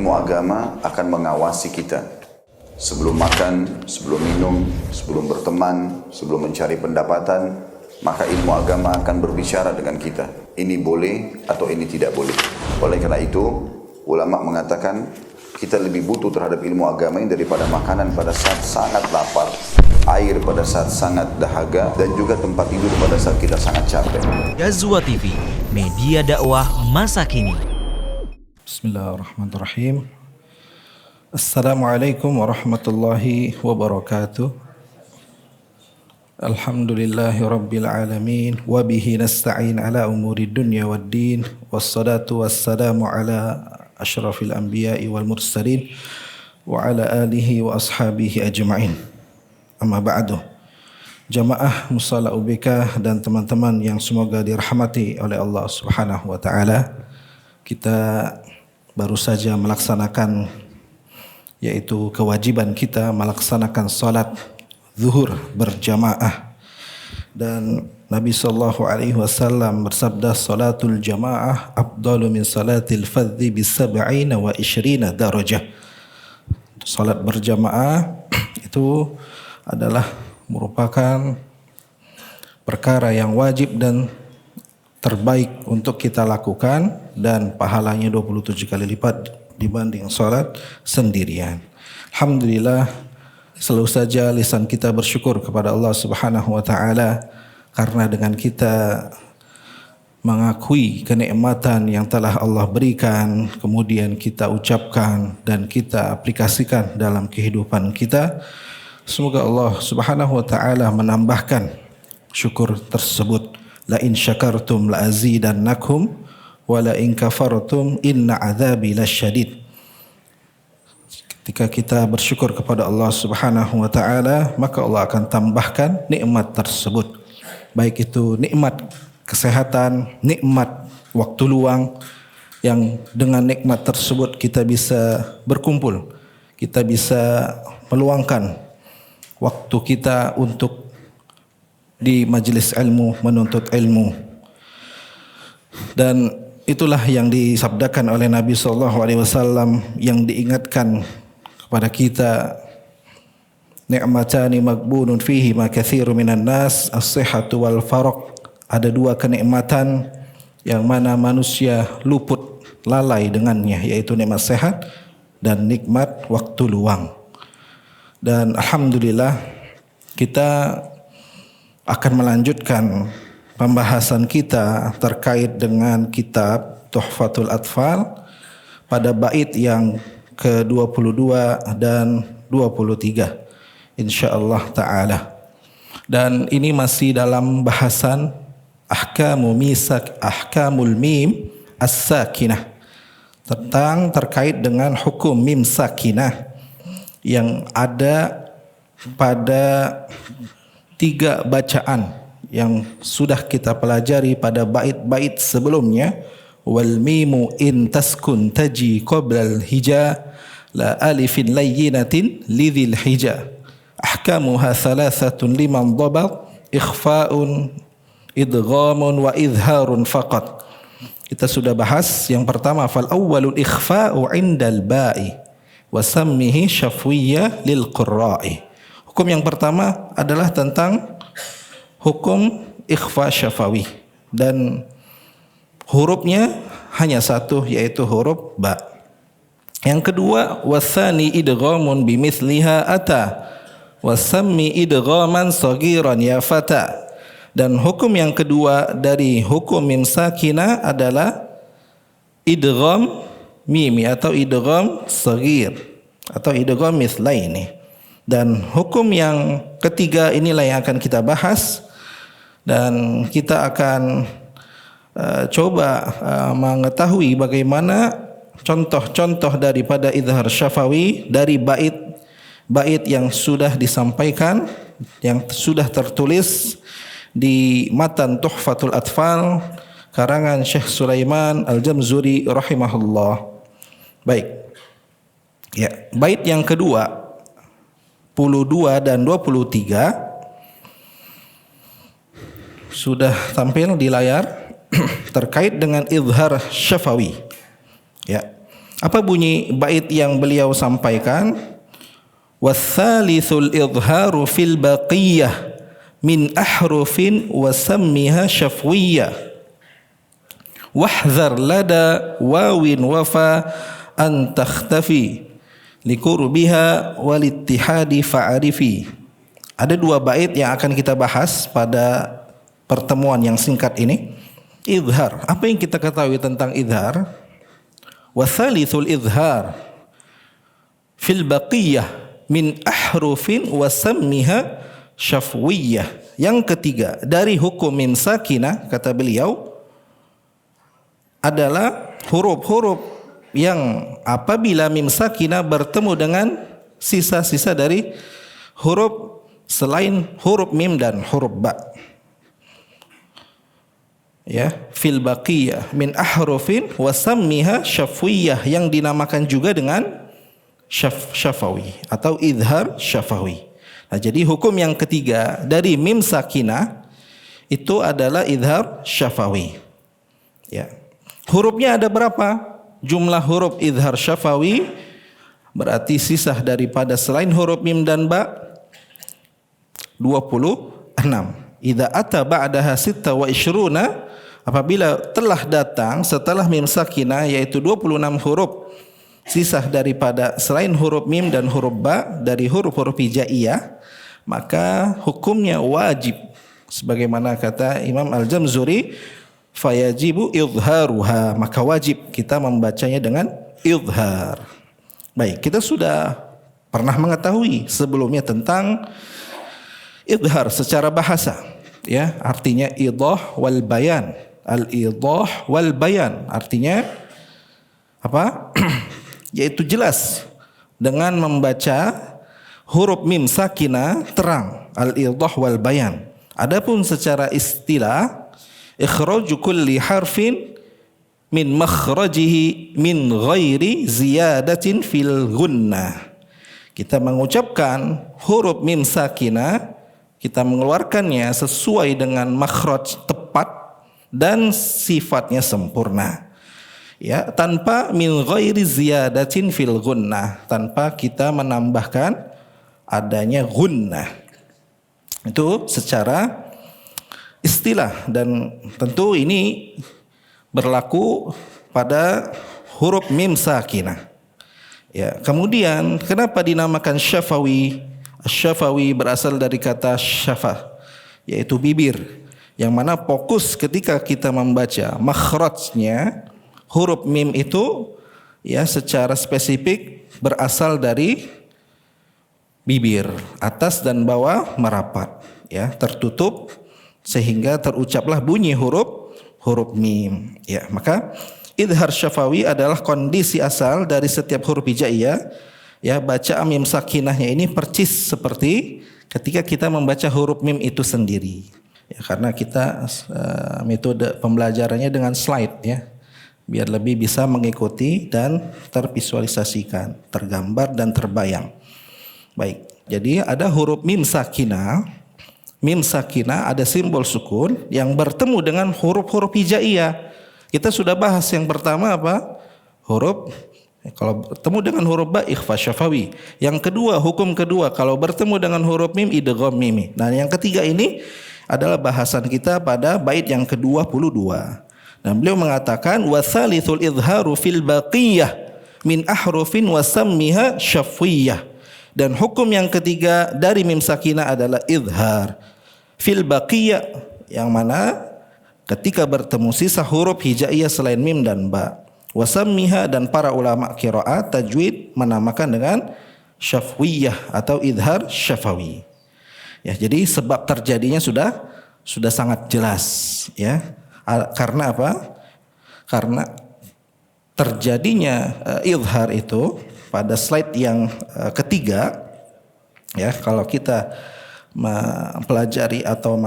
ilmu agama akan mengawasi kita. Sebelum makan, sebelum minum, sebelum berteman, sebelum mencari pendapatan, maka ilmu agama akan berbicara dengan kita. Ini boleh atau ini tidak boleh. Oleh karena itu, ulama mengatakan kita lebih butuh terhadap ilmu agama ini daripada makanan pada saat sangat lapar, air pada saat sangat dahaga, dan juga tempat tidur pada saat kita sangat capek. Ghazwa TV, media dakwah masa kini. Bismillahirrahmanirrahim. Assalamualaikum warahmatullahi wabarakatuh. Alhamdulillahi rabbil alamin. Wabihi nasta'in ala umuri dunya wad din. Wassalatu wassalamu ala ashrafil anbiya'i wal mursalin. Wa ala alihi wa ashabihi ajma'in. Amma ba'du. Jamaah Musalla UBK dan teman-teman yang semoga dirahmati oleh Allah Subhanahu wa taala. Kita baru saja melaksanakan, yaitu kewajiban kita melaksanakan salat zuhur berjamaah, dan Nabi sallallahu alaihi wasallam bersabda, salatul jamaah afdalu min salatil fardhi bi 27 darajah. Salat berjamaah itu adalah merupakan perkara yang wajib dan terbaik untuk kita lakukan, dan pahalanya 27 kali lipat dibanding salat sendirian. Alhamdulillah, selalu saja lisan kita bersyukur kepada Allah Subhanahu wa taala, karena dengan kita mengakui kenikmatan yang telah Allah berikan, kemudian kita ucapkan dan kita aplikasikan dalam kehidupan kita, semoga Allah Subhanahu wa taala menambahkan syukur tersebut. La in syakartum la azidannakum wa la in kafartum inna adzabi lasyadid. Ketika kita bersyukur kepada Allah Subhanahu wa taala, maka Allah akan tambahkan nikmat tersebut. Baik itu nikmat kesehatan, nikmat waktu luang, yang dengan nikmat tersebut kita bisa berkumpul, kita bisa meluangkan waktu kita untuk di majelis ilmu, menuntut ilmu. Dan itulah yang disabdakan oleh Nabi sallallahu alaihi wasallam, yang diingatkan kepada kita, ni'matani maghbunun fihi ma katsirun minan nas, as-sihhatu wal faraq. Ada dua kenikmatan yang mana manusia luput lalai dengannya, yaitu nikmat sehat dan nikmat waktu luang. Dan alhamdulillah, kita akan melanjutkan pembahasan kita terkait dengan kitab Tuhfatul Atfal pada bait yang ke-22 dan 23 insyaallah taala. Dan ini masih dalam bahasan ahkamul mim as-sakinah, tentang terkait dengan hukum mim sakinah yang ada pada 3 bacaan yang sudah kita pelajari pada bait-bait sebelumnya. Wal mimu in taskun taji qoblal hija la alifin layyinatin lidhil hija ahkamuha thalathatun liman dhabat ikhfa'un idghamun wa idharun faqat. Kita sudah bahas yang pertama, fal awwalul ikhfa'u 'indal ba'i wa sammihi syafwiyya lil qurra'i. Hukum yang pertama adalah tentang hukum ikhfa syafawi, dan hurufnya hanya satu, yaitu huruf ba. Yang kedua, wasani idghamun bimithliha ata wasammi idghaman saghiran ya fata. Dan hukum yang kedua dari hukum mim sakinah adalah idgham mimi atau idgham saghir atau idgham mithlaini. Dan hukum yang ketiga inilah yang akan kita bahas, dan kita akan coba mengetahui bagaimana contoh-contoh daripada idhar syafawi dari bait yang sudah disampaikan, yang sudah tertulis di matan Tuhfatul Atfal karangan Syekh Sulaiman Al-Jamzuri rahimahullah. Baik. Ya, bait yang kedua 22 dan 23 sudah tampil di layar terkait dengan izhar syafawi. Ya. Apa bunyi bait yang beliau sampaikan? Wasalithul idharu fil baqiyah min ahrufin wa sammiha syafwiyah wahdhar lada wawin wafa an takhtafi likurbiha walittihadi fa'arifi. Ada dua bait yang akan kita bahas pada pertemuan yang singkat ini. Idhar, apa yang kita ketahui tentang idhar? Wasalithul idhar fil baqiyah min ahrufin wa sammiha syafwiyah. Yang ketiga, dari hukum mim sakinah, kata beliau, adalah huruf-huruf yang apabila mim sakinah bertemu dengan sisa-sisa dari huruf selain huruf mim dan huruf ba. Ya, fil baqiyah min ahrufin wa sammiha syafwiyah, yang dinamakan juga dengan syafawi atau idhar syafawi. Nah, jadi hukum yang ketiga dari mim sakinah itu adalah idhar syafawi. Ya. Hurufnya ada berapa? Jumlah huruf idhar syafawi berarti sisa daripada selain huruf mim dan ba 26. Idza ata ba'daha sitta wa ishruna, apabila telah datang setelah mim sakinah yaitu 26 huruf sisa daripada selain huruf mim dan huruf ba dari huruf-huruf hijaiyah, maka hukumnya wajib sebagaimana kata Imam Al-Jamzuri, fayajibu idharuha, maka wajib kita membacanya dengan idhar. Baik, kita sudah pernah mengetahui sebelumnya tentang idhar secara bahasa, ya, artinya idah wal bayan. Al-idah wal bayan artinya apa? Yaitu jelas dengan membaca huruf mim sakinah terang, al-idah wal bayan. Adapun secara istilah, ikhraju kulli harfin min makhrajihi min ghairi ziyadatin fil gunnah. Kita mengucapkan huruf mim sakinah, kita mengeluarkannya sesuai dengan makhraj tepat dan sifatnya sempurna. Ya, tanpa min ghairi ziyadatin fil gunnah, tanpa kita menambahkan adanya gunnah. Itu secara istilah, dan tentu ini berlaku pada huruf mim sakinah. Ya, kemudian kenapa dinamakan syafawi? Syafawi berasal dari kata syafa, yaitu bibir, yang mana fokus ketika kita membaca makhrajnya huruf mim itu ya secara spesifik berasal dari bibir, atas dan bawah merapat, ya, tertutup sehingga terucaplah bunyi huruf mim. Ya, maka idhar syafawi adalah kondisi asal dari setiap huruf hijaiyah. Ya, bacaan mim sakinahnya ini percis seperti ketika kita membaca huruf mim itu sendiri. Ya, karena kita metode pembelajarannya dengan slide, ya, biar lebih bisa mengikuti dan tervisualisasikan, tergambar dan terbayang. Baik, jadi ada huruf mim sakinah. Mim sakinah ada simbol sukun yang bertemu dengan huruf-huruf hijaiyah. Kita sudah bahas yang pertama apa? Huruf, kalau bertemu dengan huruf ba ikhfa syafawi. Yang kedua, hukum kedua, kalau bertemu dengan huruf mim idgham mimi. Nah, yang ketiga ini adalah bahasan kita pada bait yang ke-22. Dan beliau mengatakan wasalithul idharu fil baqiyah min ahrufin wa sammiha syafwiyah. Dan hukum yang ketiga dari mim sakinah adalah idhar fil baqiyah, yang mana ketika bertemu sisa huruf hijaiyah selain mim dan ba. Wa sammiha, dan para ulama qiraat tajwid menamakan dengan syafwiyah atau idhar syafawi. Ya, jadi sebab terjadinya sudah sangat jelas, ya. Karena apa? Karena terjadinya idhar itu pada slide yang ketiga, ya, kalau kita mempelajari atau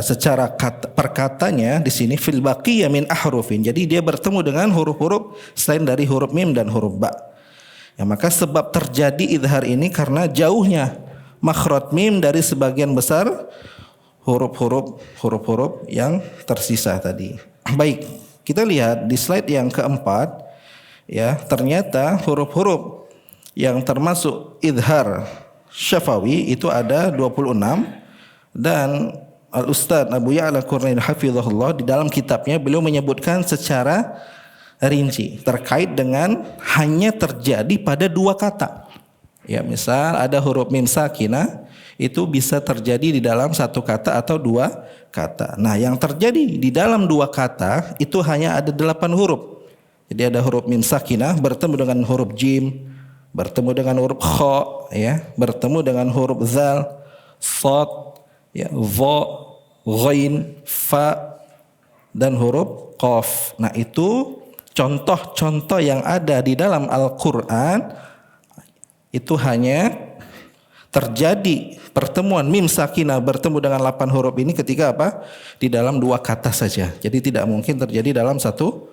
secara perkatanya di sini fil baqiyah min ahrufin. Jadi dia bertemu dengan huruf-huruf selain dari huruf mim dan huruf ba. Ya, maka sebab terjadi idhar ini karena jauhnya makhraj mim dari sebagian besar huruf-huruf yang tersisa tadi. Baik, kita lihat di slide yang keempat, ya, ternyata huruf-huruf yang termasuk idhar syafawi itu ada 26, dan Al-Ustadz Abu Ya'la Qurnain hafizahullah di dalam kitabnya beliau menyebutkan secara rinci terkait dengan hanya terjadi pada dua kata. Ya, misal ada huruf mim sakinah itu bisa terjadi di dalam satu kata atau dua kata. Nah, yang terjadi di dalam dua kata itu hanya ada 8 huruf. Jadi ada huruf mim sakinah bertemu dengan huruf jim, bertemu dengan huruf kha, ya, bertemu dengan huruf zal, sad, ya, dha, ghain, fa, dan huruf qaf. Nah, itu contoh-contoh yang ada di dalam Al-Quran itu hanya terjadi pertemuan mim sakinah bertemu dengan 8 huruf ini ketika apa? Di dalam dua kata saja. Jadi tidak mungkin terjadi dalam satu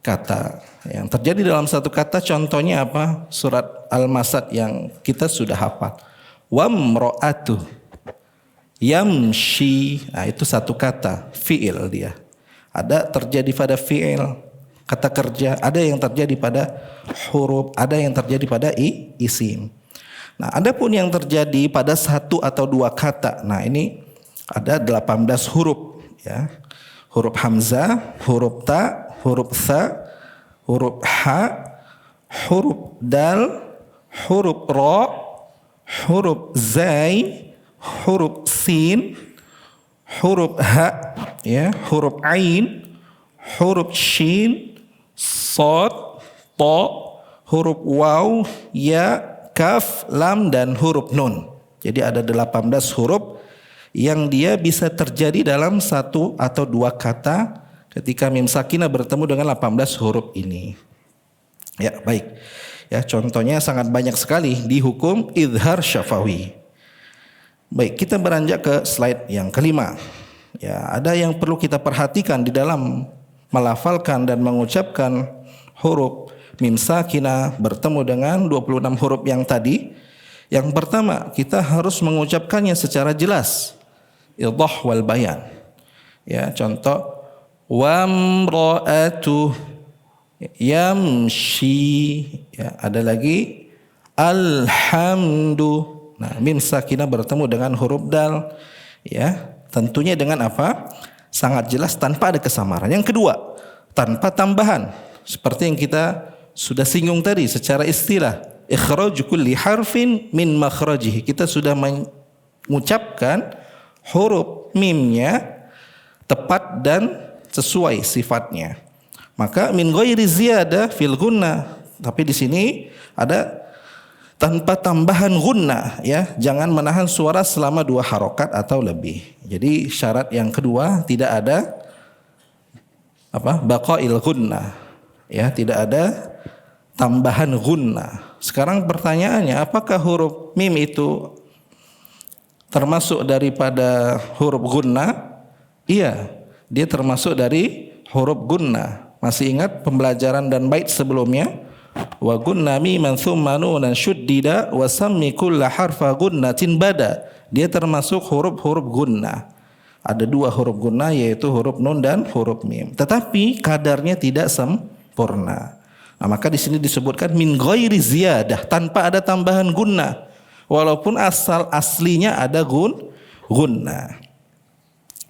kata. Yang terjadi dalam satu kata contohnya apa? Surat Al-Masad yang kita sudah hafal. Wamro'atu yamshi. Nah, itu satu kata, fi'il dia. Ada terjadi pada fi'il, kata kerja, ada yang terjadi pada huruf, ada yang terjadi pada isim. Nah, ada pun yang terjadi pada satu atau dua kata. Nah, ini ada 18 huruf, ya. Huruf hamzah, huruf ta, huruf tha, huruf ha, huruf dal, huruf ra, huruf zai, huruf sin, huruf ha, ya, huruf ain, huruf shin, sad, ta, huruf waw, ya, kaf, lam, dan huruf nun. Jadi ada 18 huruf yang dia bisa terjadi dalam satu atau dua kata ketika mim sakinah bertemu dengan 18 huruf ini. Ya, baik. Ya, contohnya sangat banyak sekali di hukum idhar syafawi. Baik, kita beranjak ke slide yang kelima. Ya, ada yang perlu kita perhatikan di dalam melafalkan dan mengucapkan huruf mim sakinah bertemu dengan 26 huruf yang tadi. Yang pertama, kita harus mengucapkannya secara jelas. Idhah wal bayan. Ya, contoh wamra'atu yamshi. Ya, ada lagi alhamdu. Nah, mim sakinah bertemu dengan huruf dal. Ya, tentunya dengan apa? Sangat jelas tanpa ada kesamaran. Yang kedua, tanpa tambahan. Seperti yang kita sudah singgung tadi secara istilah, ikhraj kulli harfin min makhrajihi. Kita sudah mengucapkan huruf mimnya tepat dan sesuai sifatnya. Maka min ghairi ziyadah fil gunnah. Tapi di sini ada tanpa tambahan gunnah, ya. Jangan menahan suara selama 2 harokat atau lebih. Jadi syarat yang kedua tidak ada apa? Baqail gunnah. Ya, tidak ada tambahan gunnah. Sekarang pertanyaannya, apakah huruf mim itu termasuk daripada huruf gunnah? Iya, dia termasuk dari huruf gunnah. Masih ingat pembelajaran dan bait sebelumnya? Wa gunna miman thumma nunan syuddida wa sammi kulla harfa gunnatin bada. Dia termasuk huruf-huruf gunnah. Ada 2 huruf gunnah, yaitu huruf nun dan huruf mim. Tetapi kadarnya tidak sempurna. Nah, maka di sini disebutkan min ghairi ziyadah, tanpa ada tambahan gunnah. Walaupun aslinya ada gunnah.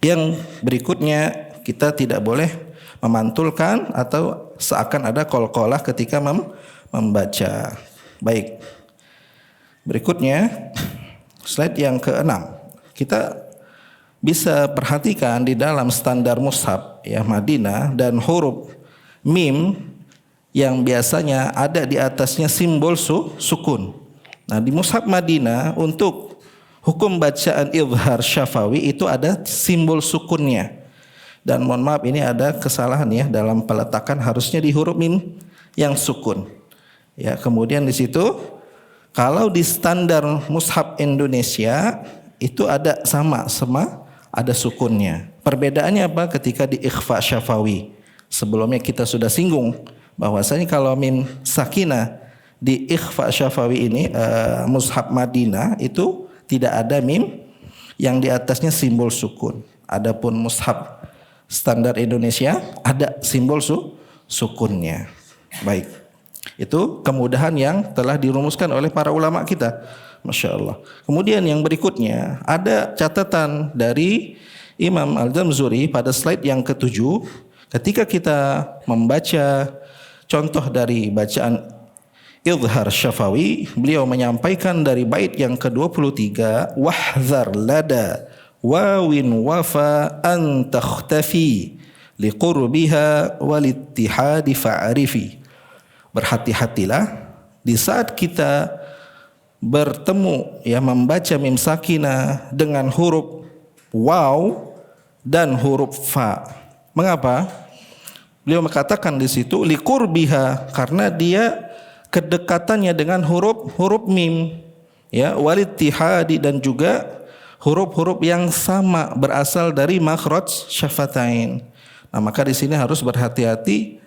Yang berikutnya, kita tidak boleh memantulkan atau seakan ada qalqalah ketika membaca. Baik. Berikutnya, slide yang ke-6. Kita bisa perhatikan di dalam standar mushaf ya Madinah dan huruf mim yang biasanya ada di atasnya simbol sukun. Nah, di mushaf Madinah untuk hukum bacaan idhar syafawi itu ada simbol sukunnya. Dan mohon maaf, ini ada kesalahan ya dalam peletakan, harusnya di huruf mim yang sukun. Ya, kemudian di situ kalau di standar mushaf Indonesia itu ada sama ada sukunnya. Perbedaannya apa ketika di ikhfa syafawi? Sebelumnya kita sudah singgung bahwasanya kalau mim sakinah di ikhfa syafawi ini mushaf Madinah itu tidak ada mim yang di atasnya simbol sukun. Adapun mushaf standar Indonesia ada simbol sukunnya. Baik. Itu kemudahan yang telah dirumuskan oleh para ulama kita. Masya Allah. Kemudian yang berikutnya ada catatan dari Imam Al-Jamzuri pada slide yang ke-7. Ketika kita membaca contoh dari bacaan Izhar Syafawi, beliau menyampaikan dari bait yang ke-23, wahzar lada wawin wafa an takhtafi liqurbiha walittihadi fa'arifi. Berhati-hatilah di saat kita bertemu membaca mim sakinah dengan huruf waw dan huruf fa. Mengapa? Beliau mengatakan di situ liqurbiha, karena dia kedekatannya dengan huruf mim, walittihadi, dan juga huruf-huruf yang sama berasal dari makhraj syafatain. Nah, maka di sini harus berhati-hati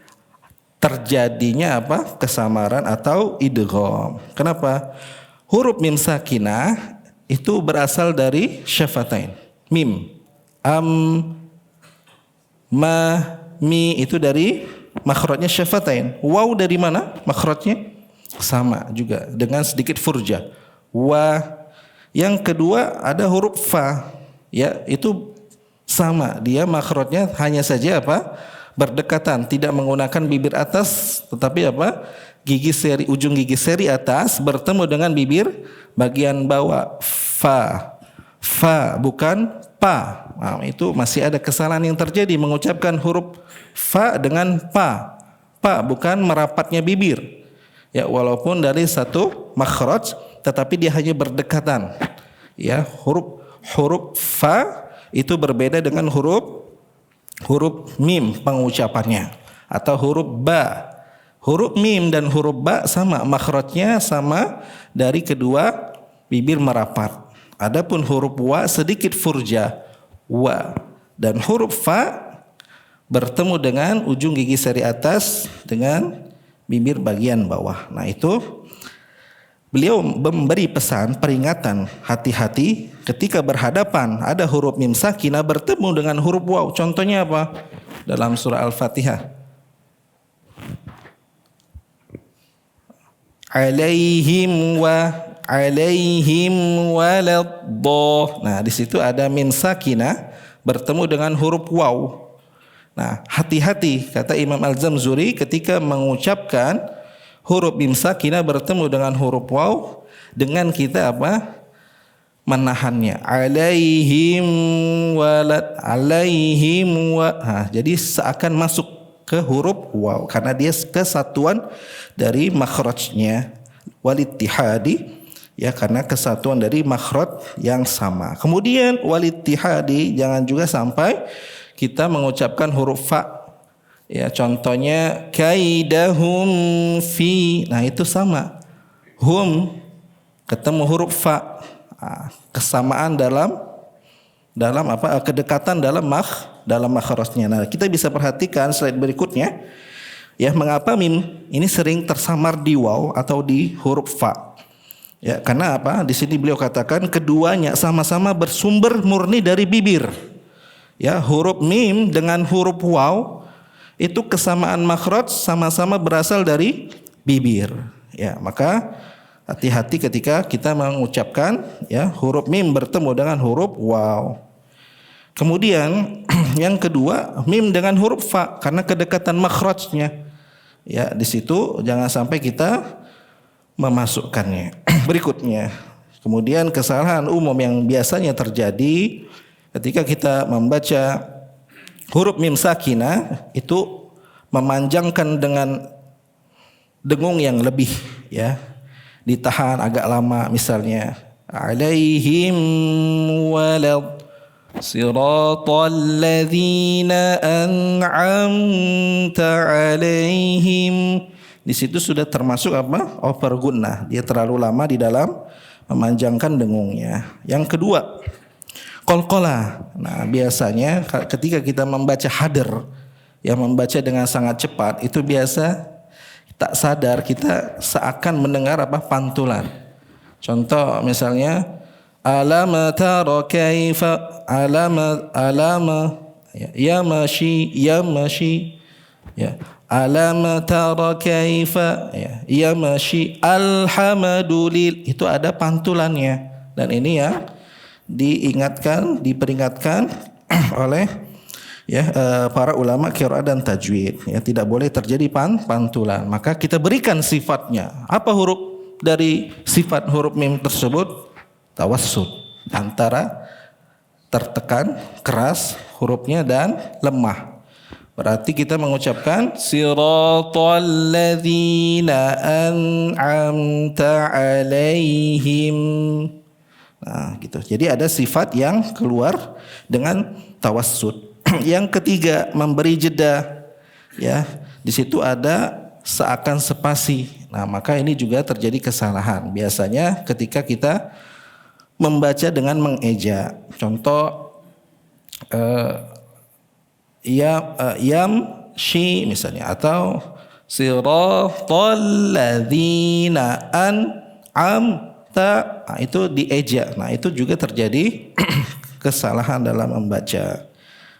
terjadinya kesamaran atau idgham. Kenapa? Huruf mim sakinah itu berasal dari syafatain. Mim, ma, mi itu dari makhrajnya syafatain. Waw dari mana makhrajnya? Sama juga dengan sedikit furja. Wa. Yang kedua ada huruf fa, itu sama, dia makhrajnya hanya saja berdekatan, tidak menggunakan bibir atas, tetapi ujung gigi seri atas bertemu dengan bibir bagian bawah. Fa bukan pa. Nah, itu masih ada kesalahan yang terjadi mengucapkan huruf fa dengan pa. Pa bukan merapatnya bibir. Walaupun dari satu makhraj, tetapi dia hanya berdekatan. Huruf fa itu berbeda dengan huruf mim pengucapannya, atau huruf ba. Huruf mim dan huruf ba sama, makhrajnya sama dari kedua bibir merapat. Adapun huruf wa sedikit furja, wa, dan huruf fa bertemu dengan ujung gigi seri atas dengan bibir bagian bawah. Nah, itu beliau memberi pesan peringatan, hati-hati ketika berhadapan ada huruf mim sakinah bertemu dengan huruf waw. Contohnya apa? Dalam surah Al-Fatihah. Alaihim waladh. Nah, di situ ada mim sakinah bertemu dengan huruf waw. Nah, hati-hati kata Imam Al-Jamzuri ketika mengucapkan huruf mim sakinah bertemu dengan huruf waw, dengan kita menahannya. Alaihim jadi seakan masuk ke huruf waw karena dia kesatuan dari makhrajnya, walittihadi, karena kesatuan dari makhraj yang sama. Kemudian walittihadi, jangan juga sampai kita mengucapkan huruf fa. Contohnya kaidahum fi. Nah, itu sama. Hum ketemu huruf fa. Kesamaan dalam kedekatan dalam makhrajnya. Nah, kita bisa perhatikan slide berikutnya. Mengapa mim ini sering tersamar di waw atau di huruf fa? Karena di sini beliau katakan keduanya sama-sama bersumber murni dari bibir. Huruf mim dengan huruf waw itu kesamaan makhraj sama-sama berasal dari bibir. Maka hati-hati ketika kita mengucapkan huruf mim bertemu dengan huruf waw. Kemudian yang kedua, mim dengan huruf fa karena kedekatan makhrajnya. Di situ jangan sampai kita memasukkannya. Berikutnya, kemudian kesalahan umum yang biasanya terjadi ketika kita membaca huruf mim sakinah itu memanjangkan dengan dengung yang lebih, ditahan agak lama, misalnya alaihim walad siratal ladzina an'amta alaihim. Di situ sudah termasuk over gunnah, dia terlalu lama di dalam memanjangkan dengungnya. Yang kedua, qalqalah. Nah, biasanya ketika kita membaca hadr, membaca dengan sangat cepat, itu biasa tak sadar kita seakan mendengar pantulan. Contoh misalnya alama tara kaifa alama ya mashi Alam tara kaifa, ya, yamshi alhamdulillah, itu ada pantulannya. Dan ini yang diperingatkan oleh para ulama qiraat dan tajwid, ya, tidak boleh terjadi pantulan. Maka kita berikan sifatnya. Apa huruf dari sifat huruf mim tersebut? Tawassut, antara tertekan keras hurufnya dan lemah. Berarti kita mengucapkan siratal ladzina an'amta alaihim. Nah, gitu. Jadi ada sifat yang keluar dengan tawassut. Yang ketiga, memberi jeda. Ya, di situ ada seakan spasi. Nah, maka ini juga terjadi kesalahan. Biasanya ketika kita membaca dengan mengeja. Contoh yamshi misalnya, atau siratal ladzina an'amta, nah, itu dieja. Nah, itu juga terjadi kesalahan dalam membaca.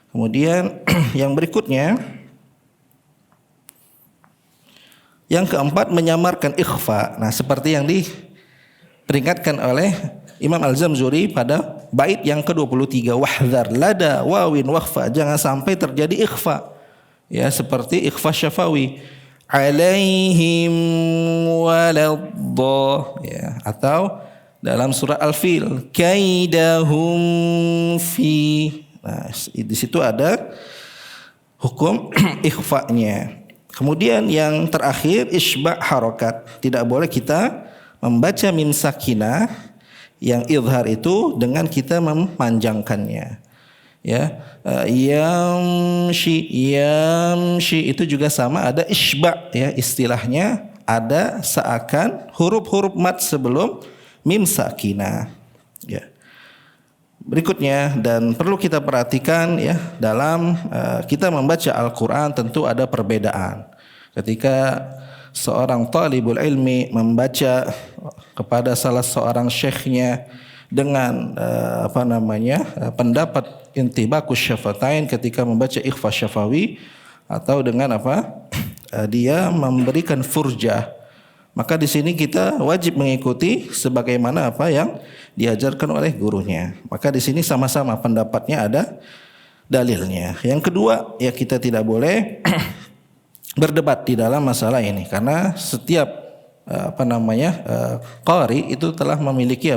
Kemudian yang berikutnya, yang keempat, menyamarkan ikhfa. Nah, seperti yang diperingatkan oleh Imam Al-Zamzuri pada bait yang ke-23, wahdhar lada wawin wakhfa, jangan sampai terjadi ikhfa. Ya, seperti ikhfa syafawi, alaihim waladha, ya, atau dalam surah Al-Fil, kaidahum fi. Nah, di situ ada hukum ikhfa-nya. Kemudian yang terakhir, isba' harokat. Tidak boleh kita membaca mim sakinah yang idhar itu dengan kita memanjangkannya. Ya, yamshi itu juga sama, ada isba', ya, istilahnya ada seakan huruf-huruf mat sebelum mim sakinah. Ya. Berikutnya, dan perlu kita perhatikan, ya, dalam kita membaca Al-Quran tentu ada perbedaan. Ketika seorang talibul ilmi membaca kepada salah seorang syekhnya dengan pendapat intibakus syafatain ketika membaca ikhfa syafawi, atau dengan dia memberikan furjah, maka di sini kita wajib mengikuti sebagaimana apa yang diajarkan oleh gurunya. Maka di sini sama-sama pendapatnya ada dalilnya. Yang kedua, ya, kita tidak boleh berdebat di dalam masalah ini, karena setiap qari itu telah memiliki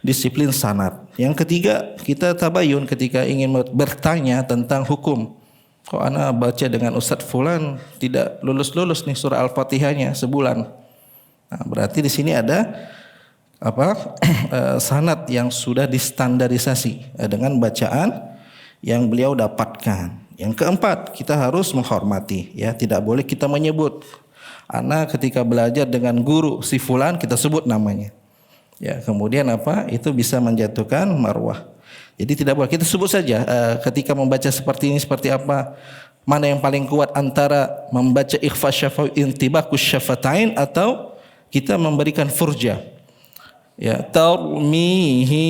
disiplin sanad. Yang ketiga, kita tabayun ketika ingin bertanya tentang hukum. Kok ana baca dengan Ustadz Fulan tidak lulus-lulus nih surah Al-Fatihahnya sebulan. Nah, berarti di sini ada sanad yang sudah distandarisasi dengan bacaan yang beliau dapatkan. Yang keempat, kita harus menghormati, ya, tidak boleh kita menyebut. Ana ketika belajar dengan guru si fulan, kita sebut namanya. Ya, kemudian itu bisa menjatuhkan marwah. Jadi tidak boleh, kita sebut saja ketika membaca seperti ini seperti apa. Mana yang paling kuat antara membaca ikhfa syafawi intibakus syafatain atau kita memberikan furjah. Ya, tarmihim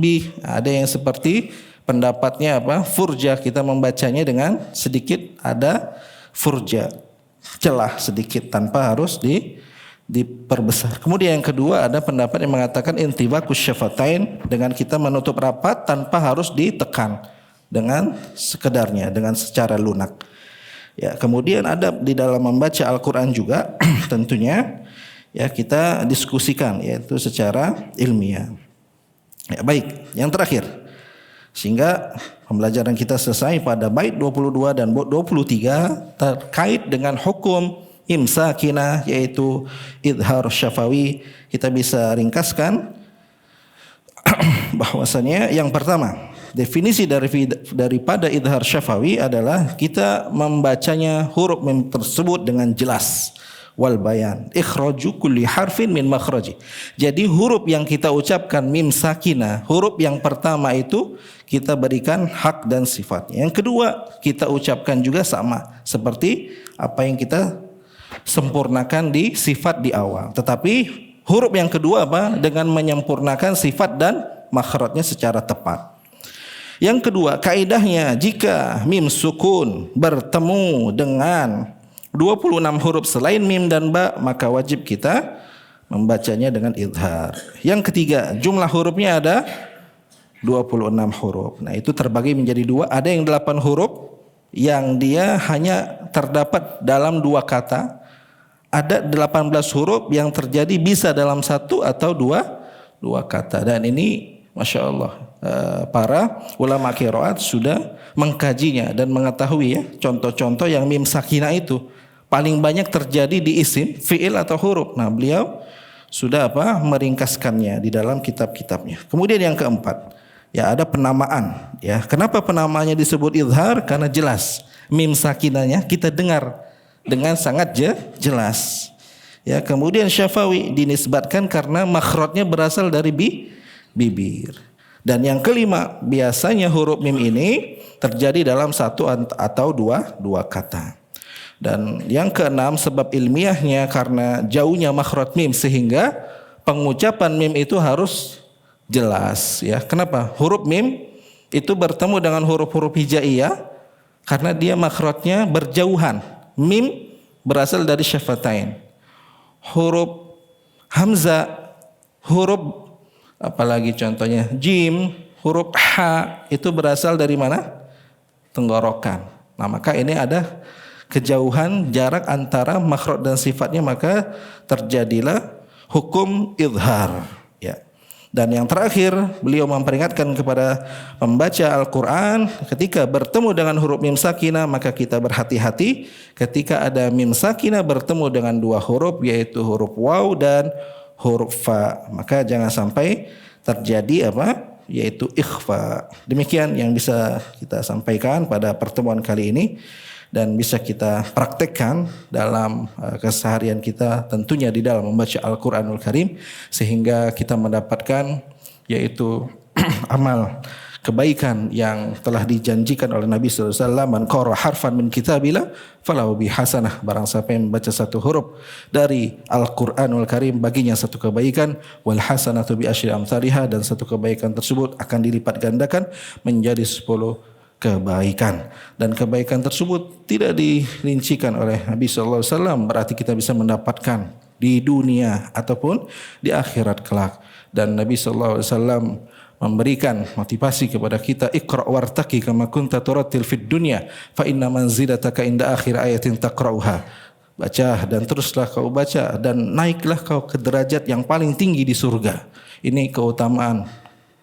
bih. Ada yang seperti pendapatnya furjah, kita membacanya dengan sedikit ada furjah, celah sedikit tanpa harus diperbesar. Kemudian yang kedua, ada pendapat yang mengatakan intibakus syafatain, dengan kita menutup rapat tanpa harus ditekan, dengan sekedarnya, dengan secara lunak. Ya, kemudian ada di dalam membaca Al-Qur'an juga tentunya, ya, kita diskusikan, yaitu secara ilmiah. Ya, baik, yang terakhir, sehingga pembelajaran kita selesai pada bait 22 dan 23 terkait dengan hukum imsakinah, yaitu idhar syafawi. Kita bisa ringkaskan bahwasanya yang pertama, definisi daripada idhar syafawi adalah kita membacanya huruf mim tersebut dengan jelas. Wal bayan ikhraju kulli harfin min makhraji. Jadi huruf yang kita ucapkan mim sakinah, huruf yang pertama itu kita berikan hak dan sifatnya. Yang kedua, kita ucapkan juga sama seperti apa yang kita sempurnakan di sifat di awal. Tetapi huruf yang kedua dengan menyempurnakan sifat dan makhrajnya secara tepat. Yang kedua, kaidahnya jika mim sukun bertemu dengan 26 huruf selain mim dan ba, maka wajib kita membacanya dengan idhar. Yang ketiga, jumlah hurufnya ada 26 huruf. Nah, itu terbagi menjadi dua. Ada yang 8 huruf yang dia hanya terdapat dalam 2 kata. Ada 18 huruf yang terjadi bisa dalam 1 atau 2 kata. Dan ini Masya Allah, para ulama qiraat sudah mengkajinya dan mengetahui ya contoh-contoh yang mim sakinah itu paling banyak terjadi di isim, fi'il atau huruf. Nah, beliau sudah meringkaskannya di dalam kitab-kitabnya. Kemudian yang keempat, ya ada penamaan. Ya, kenapa penamaannya disebut idhar? Karena jelas mim sakinahnya kita dengar dengan sangat jelas. Ya, kemudian Syafawi dinisbatkan karena makhrajnya berasal dari bibir. Dan yang kelima, biasanya huruf mim ini terjadi dalam 1 atau 2 kata. Dan yang keenam, sebab ilmiahnya karena jauhnya makhraj mim sehingga pengucapan mim itu harus jelas, ya. Kenapa? Huruf mim itu bertemu dengan huruf-huruf hijaiyah karena dia makhrajnya berjauhan. Mim berasal dari syafatain. Huruf hamzah, huruf apalagi contohnya jim, huruf ha itu berasal dari mana? Tenggorokan. Nah, maka ini ada kejauhan jarak antara makhraj dan sifatnya, maka terjadilah hukum idhar, ya. Dan yang terakhir, beliau memperingatkan kepada pembaca Al-Quran ketika bertemu dengan huruf mim sakinah, maka kita berhati-hati ketika ada mim sakinah bertemu dengan 2 huruf, yaitu huruf waw dan huruf fa, maka jangan sampai terjadi yaitu ikhfa. Demikian yang bisa kita sampaikan pada pertemuan kali ini dan bisa kita praktekkan dalam keseharian kita, tentunya di dalam membaca Al-Quranul Karim, sehingga kita mendapatkan yaitu amal kebaikan yang telah dijanjikan oleh Nabi sallallahu alaihi wasallam, man qara harfan min kitabillah falahu bi hasanah, barang siapa yang membaca 1 huruf dari Al-Qur'anul Karim baginya 1 kebaikan, wal hasanatu bi asyri amsalihha, dan 1 kebaikan tersebut akan dilipat gandakan menjadi 10 kebaikan. Dan kebaikan tersebut tidak dirincikan oleh Nabi sallallahu alaihi wasallam, berarti kita bisa mendapatkan di dunia ataupun di akhirat kelak. Dan Nabi sallallahu alaihi wasallam memberikan motivasi kepada kita, iqra wartaqi kama kunta turattil fid dunya fa inna manzilataka inda akhir ayatin taqra'uha. Baca dan teruslah kau baca dan naiklah kau ke derajat yang paling tinggi di surga. Ini keutamaan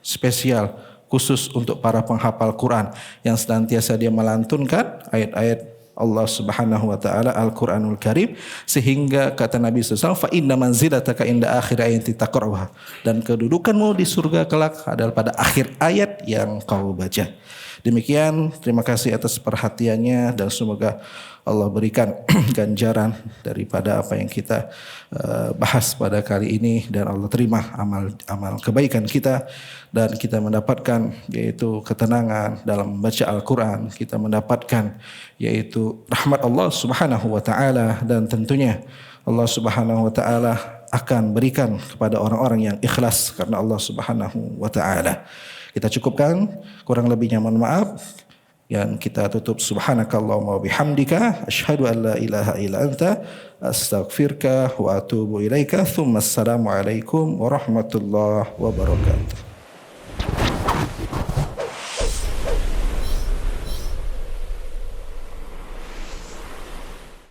spesial khusus untuk para penghafal Quran yang senantiasa dia melantunkan ayat-ayat Allah Subhanahu wa taala Al-Qur'anul Karim, sehingga kata Nabi sallallahu alaihi wasallam, fa inna manzilataka inda akhir ayatin taqra'uha, dan kedudukanmu di surga kelak adalah pada akhir ayat yang kau baca. Demikian, terima kasih atas perhatiannya dan semoga Allah berikan ganjaran daripada apa yang kita bahas pada kali ini, dan Allah terima amal kebaikan kita, dan kita mendapatkan yaitu ketenangan dalam membaca Al-Quran, kita mendapatkan yaitu rahmat Allah Subhanahu wa taala, dan tentunya Allah Subhanahu wa taala akan berikan kepada orang-orang yang ikhlas karena Allah Subhanahu wa taala. Kita cukupkan, kurang lebihnya mohon maaf. Dan kita tutup, subhanakallahumma wa bihamdika asyhadu an la ilaha illa anta astaghfiruka wa atubu ilaika. Tsumma assalamu alaikum warahmatullahi wabarakatuh.